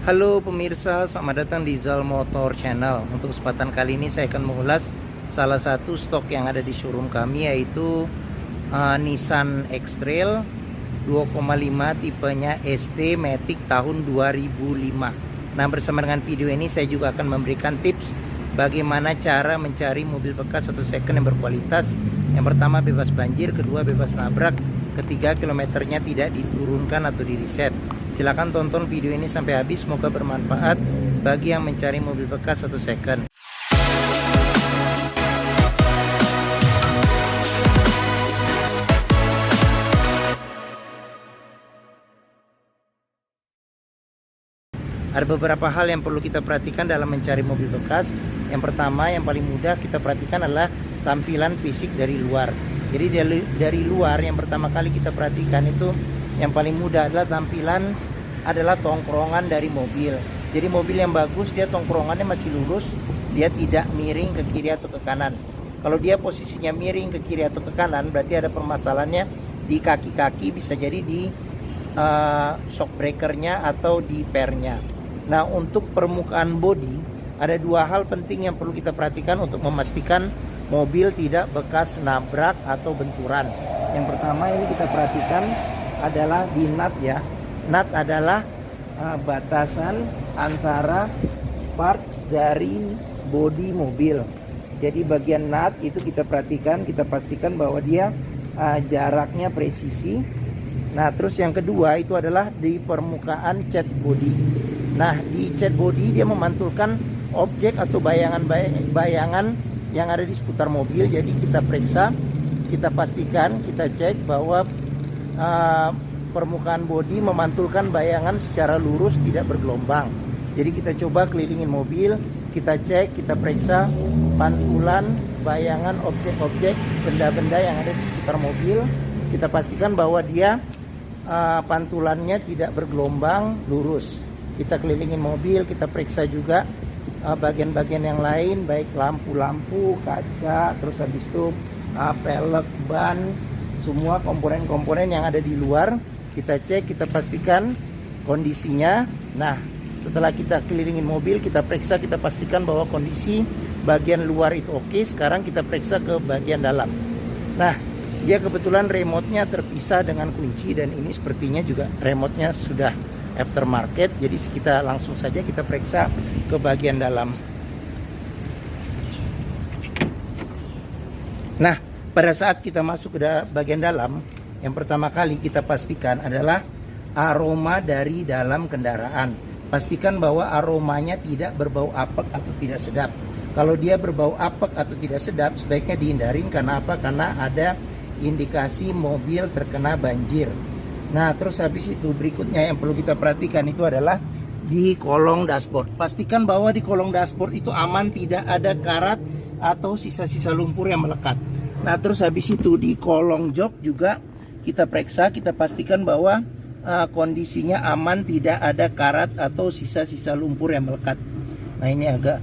Halo pemirsa, selamat datang di Zal Motor Channel. Untuk kesempatan kali ini saya akan mengulas salah satu stok yang ada di showroom kami, yaitu Nissan X-Trail 2,5 tipenya ST Matic tahun 2005. Nah, bersama dengan video ini saya juga akan memberikan tips bagaimana cara mencari mobil bekas atau second yang berkualitas. Yang pertama bebas banjir, kedua bebas nabrak, ketiga kilometernya tidak diturunkan atau di reset. Silahkan tonton video ini sampai habis, semoga bermanfaat bagi yang mencari mobil bekas atau second. Ada beberapa hal yang perlu kita perhatikan dalam mencari mobil bekas. Yang pertama, yang paling mudah kita perhatikan adalah tampilan fisik dari luar. Jadi dari luar yang pertama kali kita perhatikan itu, yang paling mudah adalah tampilan adalah tongkrongan dari mobil. Jadi mobil yang bagus dia tongkrongannya masih lurus, dia tidak miring ke kiri atau ke kanan. Kalau dia posisinya miring ke kiri atau ke kanan, berarti ada permasalahannya di kaki-kaki, bisa jadi di shock breakernya atau di pernya. Nah, untuk permukaan bodi ada dua hal penting yang perlu kita perhatikan untuk memastikan mobil tidak bekas nabrak atau benturan. Yang pertama ini kita perhatikan adalah di nut ya. Nut adalah batasan antara parts dari bodi mobil. Jadi bagian nut itu kita perhatikan, kita pastikan bahwa dia jaraknya presisi. Nah, terus yang kedua itu adalah di permukaan cat bodi. Nah, di cat bodi dia memantulkan objek atau bayangan yang ada di seputar mobil. Jadi kita periksa, kita pastikan, kita cek bahwa permukaan bodi memantulkan bayangan secara lurus, tidak bergelombang. Jadi kita coba kelilingin mobil, kita cek, kita periksa pantulan bayangan objek-objek, benda-benda yang ada di sekitar mobil. Kita pastikan bahwa dia pantulannya tidak bergelombang, lurus. Kita kelilingin mobil, kita periksa juga bagian-bagian yang lain, baik lampu-lampu, kaca, terus habis itu pelek, ban, semua komponen-komponen yang ada di luar. Kita cek, kita pastikan kondisinya. Nah, setelah kita kelilingin mobil, kita periksa, kita pastikan bahwa kondisi bagian luar itu oke. Sekarang kita periksa ke bagian dalam. Nah, dia kebetulan remote-nya terpisah dengan kunci, dan ini sepertinya juga remote-nya sudah aftermarket. Jadi kita langsung saja kita periksa ke bagian dalam. Nah, pada saat kita masuk ke bagian dalam, yang pertama kali kita pastikan adalah aroma dari dalam kendaraan. Pastikan bahwa aromanya tidak berbau apek atau tidak sedap. Kalau dia berbau apek atau tidak sedap, sebaiknya dihindarin. Karena apa? Karena ada indikasi mobil terkena banjir. Nah, terus habis itu berikutnya yang perlu kita perhatikan itu adalah di kolong dashboard. Pastikan bahwa di kolong dashboard itu aman, tidak ada karat atau sisa-sisa lumpur yang melekat. Nah, terus habis itu di kolong jok juga kita periksa, kita pastikan bahwa kondisinya aman, tidak ada karat atau sisa-sisa lumpur yang melekat. Nah, ini agak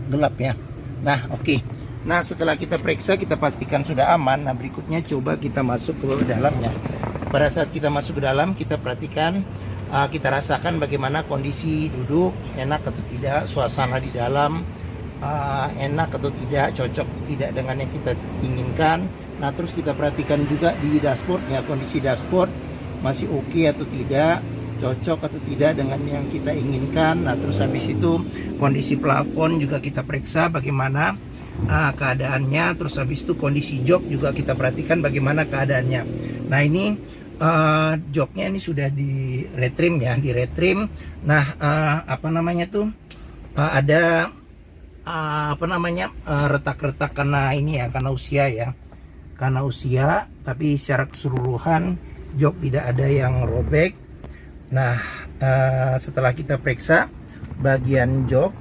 gelap ya. Nah, oke. Nah, setelah kita periksa, kita pastikan sudah aman. Nah, berikutnya coba kita masuk ke dalamnya. Pada saat kita masuk ke dalam, kita perhatikan, kita rasakan bagaimana kondisi duduk, enak atau tidak, suasana di dalam enak atau tidak, cocok tidak dengan yang kita inginkan. Nah, terus kita perhatikan juga di dashboardnya, kondisi dashboard masih oke atau tidak, cocok atau tidak dengan yang kita inginkan. Nah, terus habis itu kondisi plafon juga kita periksa bagaimana keadaannya. Terus habis itu kondisi jok juga kita perhatikan bagaimana keadaannya. Nah, ini joknya ini sudah di retrim ya, di retrim. Nah, apa namanya tuh, ada retak-retak karena ini ya, karena usia ya, karena usia. Tapi secara keseluruhan jok tidak ada yang robek. Nah, setelah kita periksa bagian jok,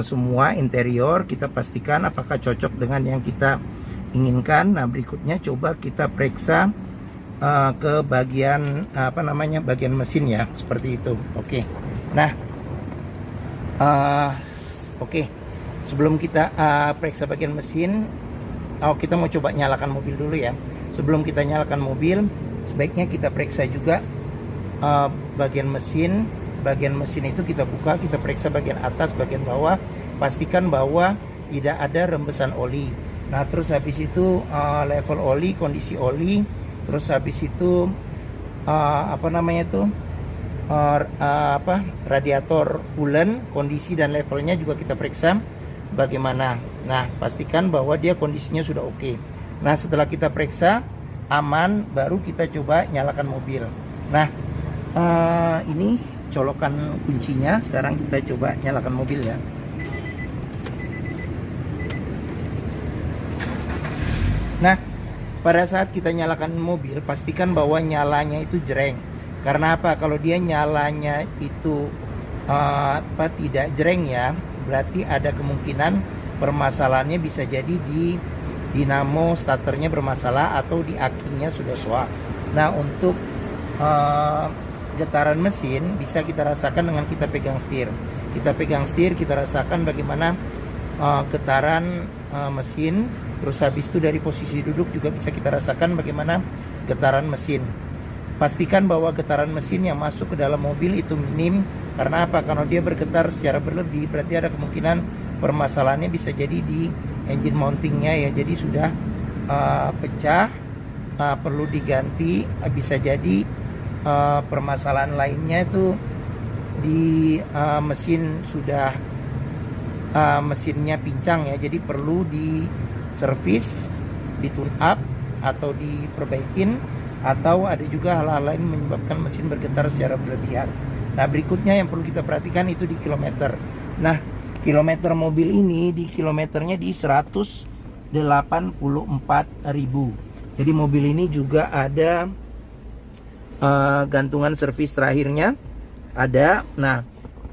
semua interior, kita pastikan apakah cocok dengan yang kita inginkan. Nah, berikutnya coba kita periksa ke bagian bagian mesin ya, seperti itu. Oke. Nah, oke. Sebelum kita periksa bagian mesin, kita mau coba nyalakan mobil dulu ya. Sebelum kita nyalakan mobil, sebaiknya kita periksa juga bagian mesin bagian mesin itu kita buka, kita periksa bagian atas, bagian bawah, pastikan bahwa tidak ada rembesan oli. Nah terus habis itu level oli, kondisi oli, terus habis itu radiator coolant, kondisi dan levelnya juga kita periksa bagaimana. Nah pastikan bahwa dia kondisinya sudah oke. Nah setelah kita periksa aman, baru kita coba nyalakan mobil. Nah ini colokan kuncinya. Sekarang kita coba nyalakan mobil ya. Nah pada saat kita nyalakan mobil, pastikan bahwa nyalanya itu jreng. Karena apa? Kalau dia nyalanya itu tidak jreng ya, berarti ada kemungkinan permasalahannya bisa jadi di dinamo starternya bermasalah atau di akinya sudah soak. Nah untuk getaran mesin bisa kita rasakan dengan kita pegang setir. Kita pegang setir, kita rasakan bagaimana getaran mesin. Terus habis itu dari posisi duduk juga bisa kita rasakan bagaimana getaran mesin. Pastikan bahwa getaran mesin yang masuk ke dalam mobil itu minim. Karena apa? Kalau dia bergetar secara berlebih, berarti ada kemungkinan permasalahannya bisa jadi di engine mountingnya ya. Jadi sudah pecah, perlu diganti. Bisa jadi permasalahan lainnya itu di mesin sudah mesinnya pincang ya. Jadi perlu di servis, di tune up atau diperbaikin. Atau ada juga hal-hal lain menyebabkan mesin bergetar secara berlebihan. Nah berikutnya yang perlu kita perhatikan itu di kilometer. Nah kilometer mobil ini di kilometernya di 184.000. Jadi mobil ini juga ada gantungan servis terakhirnya ada. Nah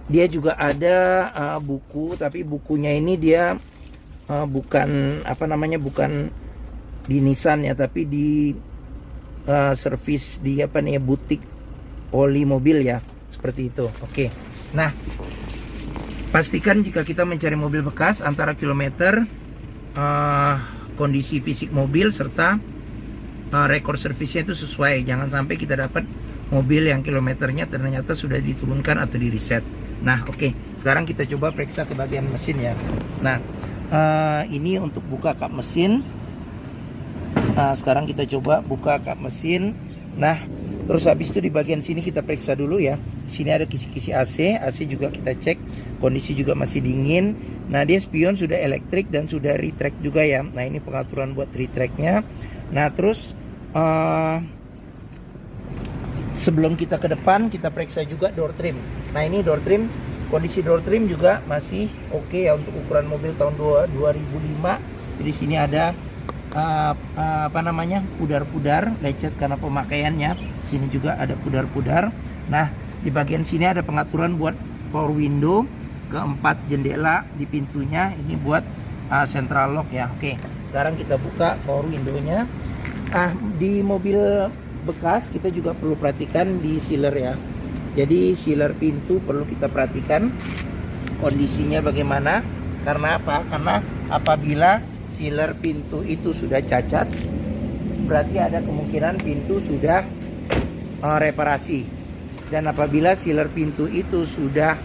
dia juga ada buku, tapi bukunya ini dia bukan bukan di Nissan ya, tapi di servis di butik oli mobil ya, seperti itu. Oke. Nah pastikan jika kita mencari mobil bekas antara kilometer, kondisi fisik mobil serta rekor servisnya itu sesuai. Jangan sampai kita dapat mobil yang kilometernya ternyata sudah diturunkan atau di reset. Nah oke, sekarang kita coba periksa ke bagian mesin ya. Nah ini untuk buka kap mesin. Nah sekarang kita coba buka kap mesin. Nah terus habis itu di bagian sini kita periksa dulu ya. Di sini ada kisi-kisi AC. AC juga kita cek, kondisi juga masih dingin. Nah dia spion sudah elektrik dan sudah retract juga ya. Nah ini pengaturan buat retractnya. Nah terus sebelum kita ke depan, kita periksa juga door trim. Nah ini door trim, kondisi door trim juga masih oke ya untuk ukuran mobil tahun 2005. Jadi sini ada pudar-pudar lecet karena pemakaiannya. Sini juga ada pudar-pudar. Nah di bagian sini ada pengaturan buat power window, keempat jendela di pintunya. Ini buat central lock ya. Oke, sekarang kita buka power window-nya. Di mobil bekas kita juga perlu perhatikan di sealer ya. Jadi sealer pintu perlu kita perhatikan kondisinya bagaimana. Karena apa? Karena apabila sealer pintu itu sudah cacat, berarti ada kemungkinan pintu sudah reparasi. Dan apabila sealer pintu itu sudah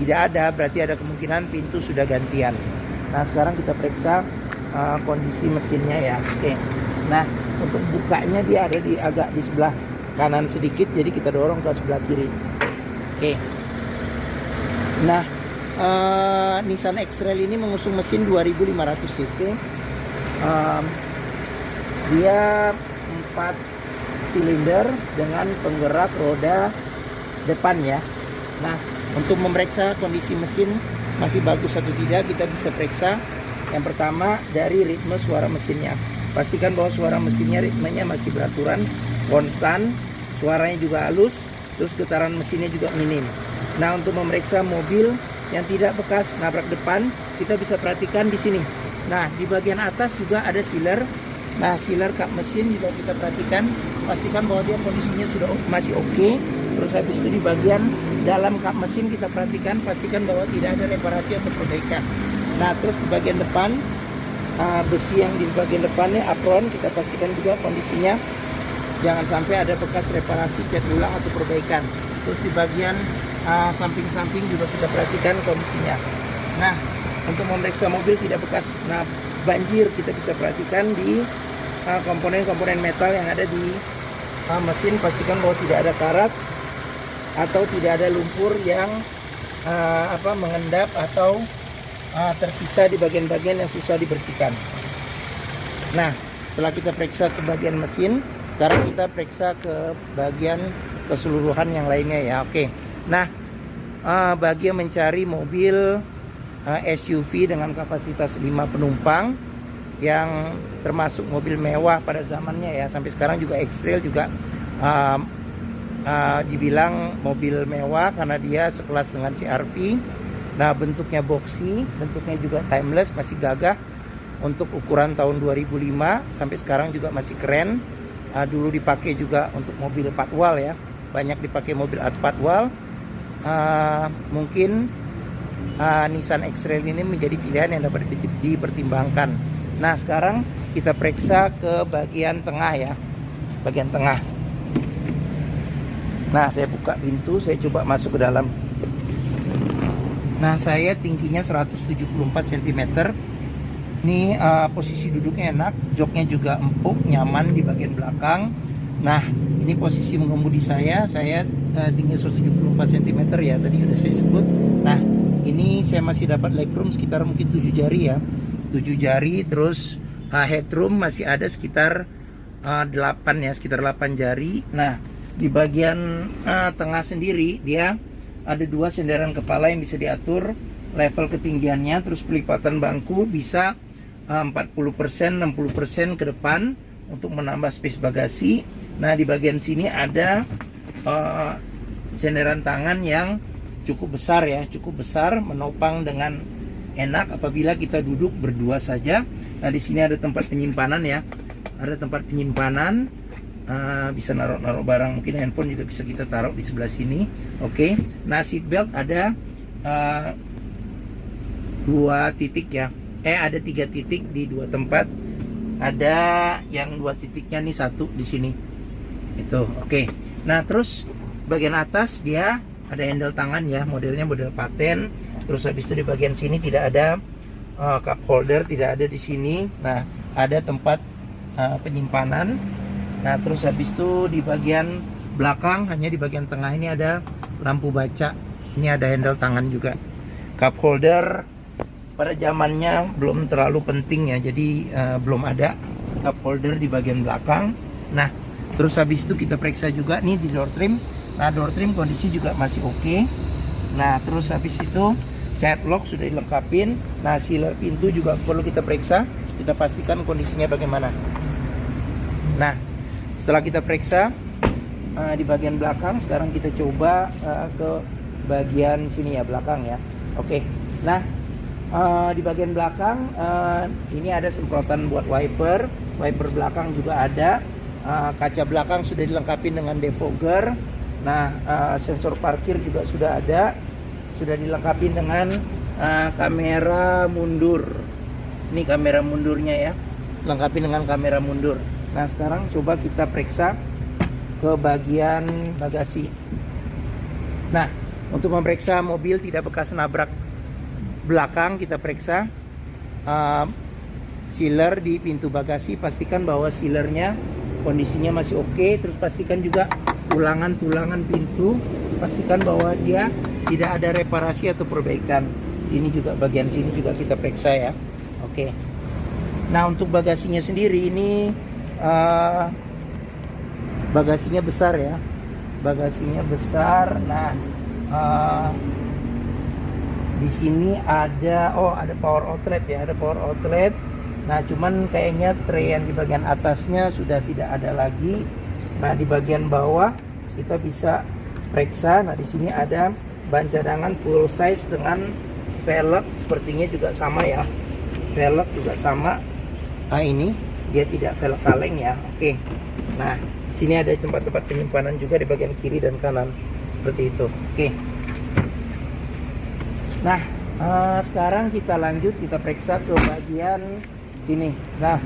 tidak ada, berarti ada kemungkinan pintu sudah gantian. Nah sekarang kita periksa kondisi mesinnya ya. Oke. Nah untuk bukanya dia ada agak di sebelah kanan sedikit, jadi kita dorong ke sebelah kiri. Oke. Nah Nissan X-Trail ini mengusung mesin 2500 cc. Dia 4 silinder dengan penggerak roda depan ya. Nah untuk memeriksa kondisi mesin masih bagus atau tidak, kita bisa periksa yang pertama dari ritme suara mesinnya. Pastikan bahwa suara mesinnya ritmenya masih beraturan, konstan, suaranya juga halus, terus getaran mesinnya juga minim. Nah untuk memeriksa mobil yang tidak bekas nabrak depan, kita bisa perhatikan di sini. Nah di bagian atas juga ada sealer. Nah sealer kap mesin juga kita perhatikan, pastikan bahwa dia kondisinya sudah masih oke. Terus habis itu di bagian dalam kap mesin kita perhatikan, pastikan bahwa tidak ada reparasi atau perbaikan. Nah terus di bagian depan, besi yang di bagian depannya apron, kita pastikan juga kondisinya jangan sampai ada bekas reparasi, cat ulang atau perbaikan. Terus di bagian samping-samping juga kita perhatikan kondisinya. Nah, untuk memeriksa mobil tidak bekas banjir, kita bisa perhatikan di komponen-komponen metal yang ada di mesin. Pastikan bahwa tidak ada karat atau tidak ada lumpur yang mengendap atau tersisa di bagian-bagian yang susah dibersihkan. Nah, setelah kita periksa ke bagian mesin, sekarang kita periksa ke bagian keseluruhan yang lainnya ya. Oke. Nah, bagi yang mencari mobil SUV dengan kapasitas 5 penumpang yang termasuk mobil mewah pada zamannya ya, sampai sekarang juga X-Trail juga dibilang mobil mewah karena dia sekelas dengan CR-V. Nah, bentuknya boxy, bentuknya juga timeless, masih gagah untuk ukuran tahun 2005, sampai sekarang juga masih keren. Dulu dipakai juga untuk mobil 4 wall ya, banyak dipakai mobil 4 wall. Mungkin Nissan X-Trail ini menjadi pilihan yang dapat dipertimbangkan. Nah, sekarang kita periksa ke bagian tengah ya, bagian tengah. Nah, saya buka pintu, saya coba masuk ke dalam. Nah, saya tingginya 174 cm. Ini posisi duduknya enak, joknya juga empuk, nyaman di bagian belakang. Nah, ini posisi mengemudi saya tinggi 174 cm ya, tadi sudah saya sebut. Nah, ini saya masih dapat legroom sekitar mungkin 7 jari ya, 7 jari. Terus headroom masih ada sekitar 8 ya, sekitar 8 jari. Nah, di bagian tengah sendiri dia ada 2 senderan kepala yang bisa diatur level ketinggiannya. Terus pelipatan bangku bisa 40%, 60% ke depan untuk menambah space bagasi. Nah, di bagian sini ada senderan tangan yang cukup besar ya, cukup besar, menopang dengan enak apabila kita duduk berdua saja. Nah, di sini ada tempat penyimpanan ya, ada tempat penyimpanan, bisa naruh barang, mungkin handphone juga bisa kita taruh di sebelah sini. Oke. Nah, seat belt ada 2 titik ya, ada 3 titik di 2 tempat. Ada yang 2 titiknya nih, 1 di sini itu. Oke. Nah, terus bagian atas dia ada handle tangan ya, modelnya model paten. Terus habis itu di bagian sini tidak ada cup holder, tidak ada di sini. Nah, ada tempat penyimpanan. Nah, terus habis itu di bagian belakang, hanya di bagian tengah ini ada lampu baca. Ini ada handle tangan juga. Cup holder pada zamannya belum terlalu penting ya, jadi belum ada cup holder di bagian belakang. Nah, terus habis itu kita periksa juga nih di door trim. Nah, door trim kondisi juga masih oke. Nah, terus habis itu child lock sudah dilengkapin. Nah, sealer pintu juga perlu kita periksa, kita pastikan kondisinya bagaimana. Nah, setelah kita periksa di bagian belakang, sekarang kita coba ke bagian sini ya, belakang ya. Oke. Nah, di bagian belakang ini ada semprotan buat wiper belakang juga ada. Kaca belakang sudah dilengkapi dengan defogger. Nah, sensor parkir juga sudah ada, sudah dilengkapi dengan kamera mundur. Ini kamera mundurnya ya, lengkapi dengan kamera mundur. Nah, sekarang coba kita periksa ke bagian bagasi. Nah, untuk memeriksa mobil tidak bekas nabrak belakang, kita periksa sealer di pintu bagasi. Pastikan bahwa sealernya kondisinya masih oke. Terus pastikan juga tulangan pintu, pastikan bahwa dia tidak ada reparasi atau perbaikan. Sini juga, bagian sini juga kita periksa ya. Oke. Nah, untuk bagasinya sendiri ini bagasinya besar ya, bagasinya besar. Nah, di sini ada power outlet ya, ada power outlet. Nah, cuman kayaknya tray yang di bagian atasnya sudah tidak ada lagi. Nah, di bagian bawah kita bisa periksa. Nah, di sini ada ban cadangan full size dengan velg, sepertinya juga sama ya. Velg juga sama. Nah, ini dia tidak velg kaleng ya. Oke. Nah, sini ada tempat-tempat penyimpanan juga di bagian kiri dan kanan seperti itu. Oke. Nah, sekarang kita lanjut, kita periksa ke bagian sini. Nah,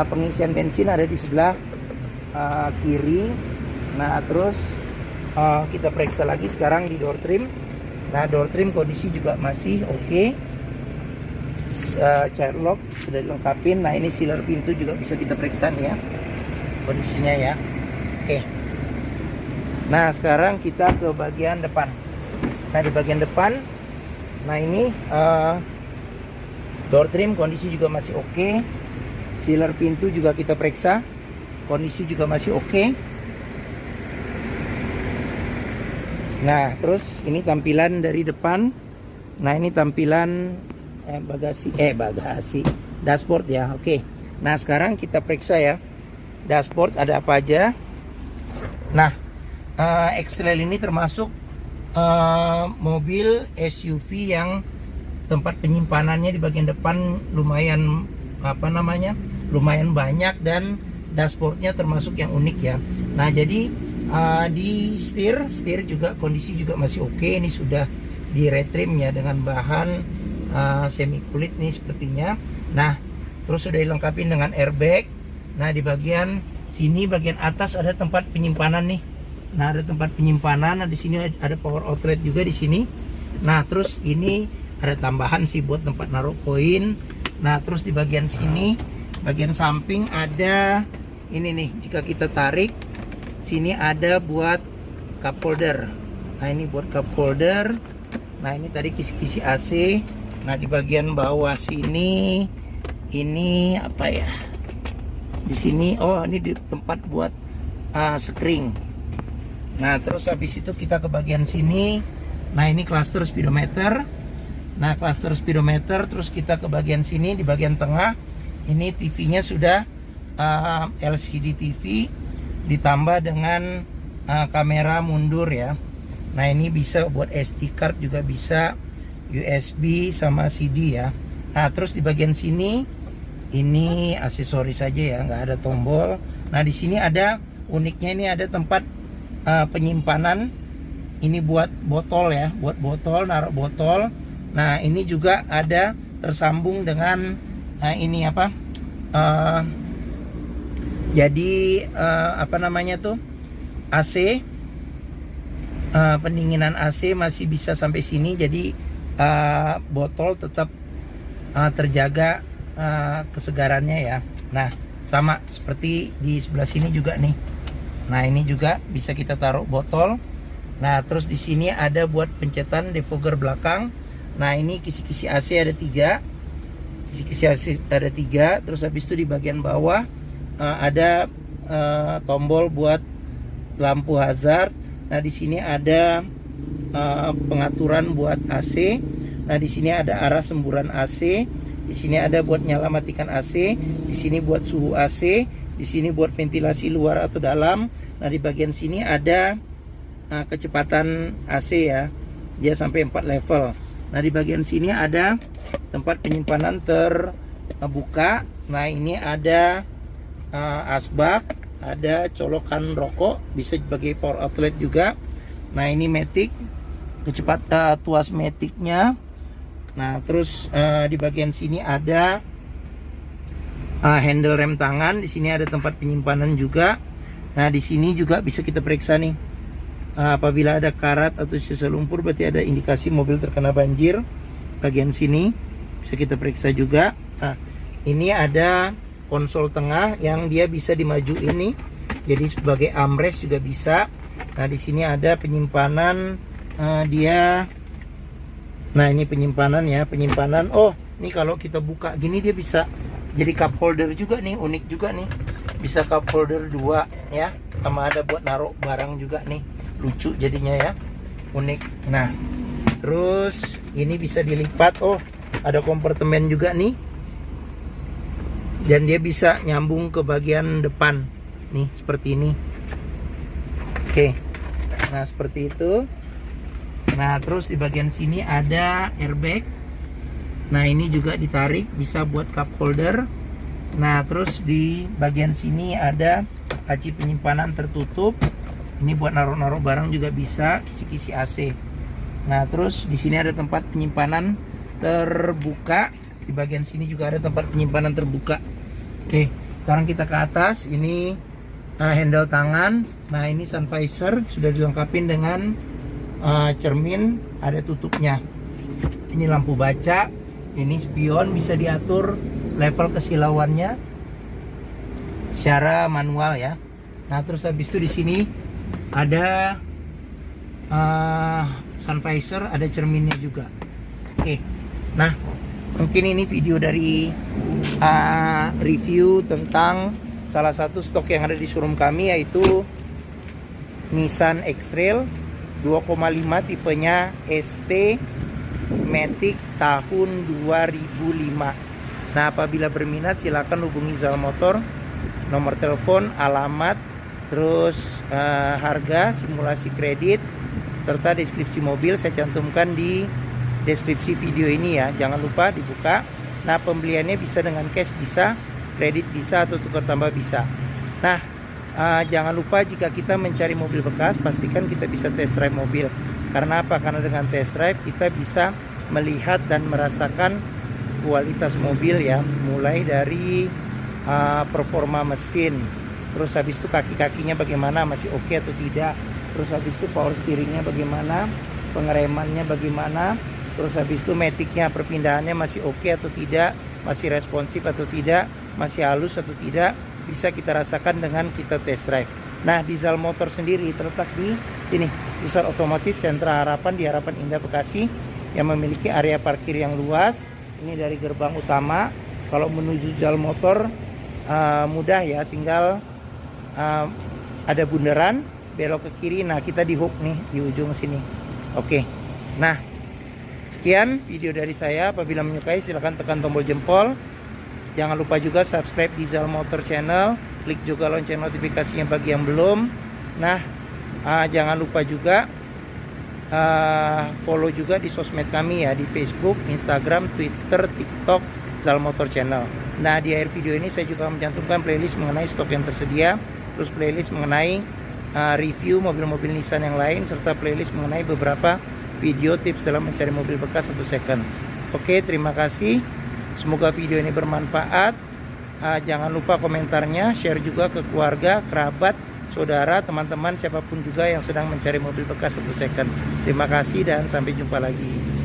pengisian bensin ada di sebelah kiri. Nah, terus kita periksa lagi sekarang di door trim. Nah, door trim kondisi juga masih oke. Child lock sudah dilengkapin. Nah, ini sealer pintu juga bisa kita periksa nih ya kondisinya ya. Oke. Nah, sekarang kita ke bagian depan. Nah, di bagian depan, nah ini door trim kondisi juga masih oke. Sealer pintu juga kita periksa, kondisi juga masih oke. Nah, terus ini tampilan dari depan. Nah, ini tampilan bagasi dashboard ya. Oke. Nah, sekarang kita periksa ya dashboard ada apa aja. Nah, X-Trail ini termasuk mobil SUV yang tempat penyimpanannya di bagian depan lumayan lumayan banyak, dan dashboardnya termasuk yang unik ya. Nah, jadi di setir juga kondisi juga masih oke. Ini sudah di retrim ya dengan bahan semi kulit nih sepertinya. Nah, terus sudah dilengkapi dengan airbag. Nah, di bagian sini bagian atas ada tempat penyimpanan nih. Nah, ada tempat penyimpanan. Nah, di sini ada power outlet juga di sini. Nah, terus ini ada tambahan sih buat tempat naruh koin. Nah, terus di bagian sini bagian samping ada ini nih, jika kita tarik sini ada buat cup holder. Nah, ini buat cup holder. Nah, ini tadi kisi-kisi AC. Nah, di bagian bawah sini ini apa ya? Di sini ini di tempat buat screen. Nah, terus habis itu kita ke bagian sini. Nah, ini cluster speedometer. Nah, cluster speedometer, terus kita ke bagian sini di bagian tengah. Ini TV-nya sudah LCD TV ditambah dengan kamera mundur ya. Nah, ini bisa buat SD card juga bisa, USB sama CD ya. Nah, terus di bagian sini ini aksesoris saja ya, nggak ada tombol. Nah, di sini ada uniknya, ini ada tempat penyimpanan. Ini buat botol ya, buat botol, naruh botol. Nah, ini juga ada tersambung dengan ini apa? Jadi apa namanya tuh? AC. Pendinginan AC masih bisa sampai sini, jadi botol tetap terjaga kesegarannya ya. Nah, sama seperti di sebelah sini juga nih. Nah, ini juga bisa kita taruh botol. Nah, terus di sini ada buat pencetan defogger belakang. Nah, ini kisi-kisi AC ada 3. Kisi-kisi AC ada 3. Terus habis itu di bagian bawah ada tombol buat lampu hazard. Nah, di sini ada pengaturan buat AC. Nah, di sini ada arah semburan AC. Di sini ada buat nyala matikan AC. Di sini buat suhu AC. Di sini buat ventilasi luar atau dalam. Nah, di bagian sini ada kecepatan AC ya. Dia sampai 4 level. Nah, di bagian sini ada tempat penyimpanan terbuka. Nah, ini ada asbak. Ada colokan rokok, bisa sebagai power outlet juga. Nah, ini matic, kecepatan tuas maticnya. Nah, terus di bagian sini ada handle rem tangan. Di sini ada tempat penyimpanan juga. Nah, di sini juga bisa kita periksa nih. Apabila ada karat atau sisa lumpur, berarti ada indikasi mobil terkena banjir. Bagian sini bisa kita periksa juga. Nah, ini ada konsol tengah yang dia bisa dimajuin nih, jadi sebagai armrest juga bisa. Nah, di sini ada penyimpanan dia. Nah, ini penyimpanan ya, penyimpanan. Oh, ini kalau kita buka gini dia bisa jadi cup holder juga nih, unik juga nih. Bisa cup holder 2 ya, sama ada buat naruh barang juga nih, lucu jadinya ya, unik. Nah, terus ini bisa dilipat. Oh, ada kompartemen juga nih. Dan dia bisa nyambung ke bagian depan nih, seperti ini. Oke. Nah, seperti itu. Nah, terus di bagian sini ada airbag. Nah, ini juga ditarik, bisa buat cup holder. Nah, terus di bagian sini ada laci penyimpanan tertutup. Ini buat naruh-naruh barang juga bisa, kisi-kisi AC. Nah, terus di sini ada tempat penyimpanan terbuka. Di bagian sini juga ada tempat penyimpanan terbuka. Oke, sekarang kita ke atas. Ini handle tangan. Nah, ini sun visor sudah dilengkapi dengan cermin, ada tutupnya. Ini lampu baca, ini spion, bisa diatur level kesilauannya secara manual ya. Nah, terus habis itu di sini ada sun visor, ada cerminnya juga. Oke. Nah, mungkin ini video dari review tentang salah satu stok yang ada di showroom kami, yaitu Nissan X-Trail 2,5 tipenya ST Matic tahun 2005. Nah, apabila berminat silakan hubungi Zal Motor, nomor telepon, alamat, terus harga, simulasi kredit, serta deskripsi mobil saya cantumkan di deskripsi video ini ya. Jangan lupa dibuka. Nah, pembeliannya bisa dengan cash, bisa kredit, bisa atau tukar tambah, bisa. Nah, jangan lupa jika kita mencari mobil bekas, pastikan kita bisa test drive mobil. Karena apa? Karena dengan test drive kita bisa melihat dan merasakan kualitas mobil ya, mulai dari performa mesin, terus habis itu kaki-kakinya bagaimana, masih oke atau tidak, terus habis itu power steeringnya bagaimana, pengeremannya bagaimana, terus habis itu maticnya, perpindahannya masih oke atau tidak, masih responsif atau tidak, masih halus atau tidak, bisa kita rasakan dengan kita test drive. Nah, di Zal Motor sendiri terletak di sini, Pusat Otomotif Sentra Harapan di Harapan Indah Bekasi, yang memiliki area parkir yang luas. Ini dari gerbang utama. Kalau menuju Zal Motor mudah ya, tinggal ada bundaran, belok ke kiri. Nah, kita di hook nih di ujung sini. Oke. Nah, sekian video dari saya. Apabila menyukai silahkan tekan tombol jempol. Jangan lupa juga subscribe di Zal Motor Channel, klik juga lonceng notifikasinya bagi yang belum. Nah, jangan lupa juga follow juga di sosmed kami ya, di Facebook, Instagram, Twitter, TikTok, Zal Motor Channel. Nah, di akhir video ini saya juga mencantumkan playlist mengenai stok yang tersedia, terus playlist mengenai review mobil-mobil Nissan yang lain, serta playlist mengenai beberapa video tips dalam mencari mobil bekas atau second. Oke, terima kasih. Semoga video ini bermanfaat. Jangan lupa komentarnya, share juga ke keluarga, kerabat, saudara, teman-teman, siapapun juga yang sedang mencari mobil bekas atau second. Terima kasih dan sampai jumpa lagi.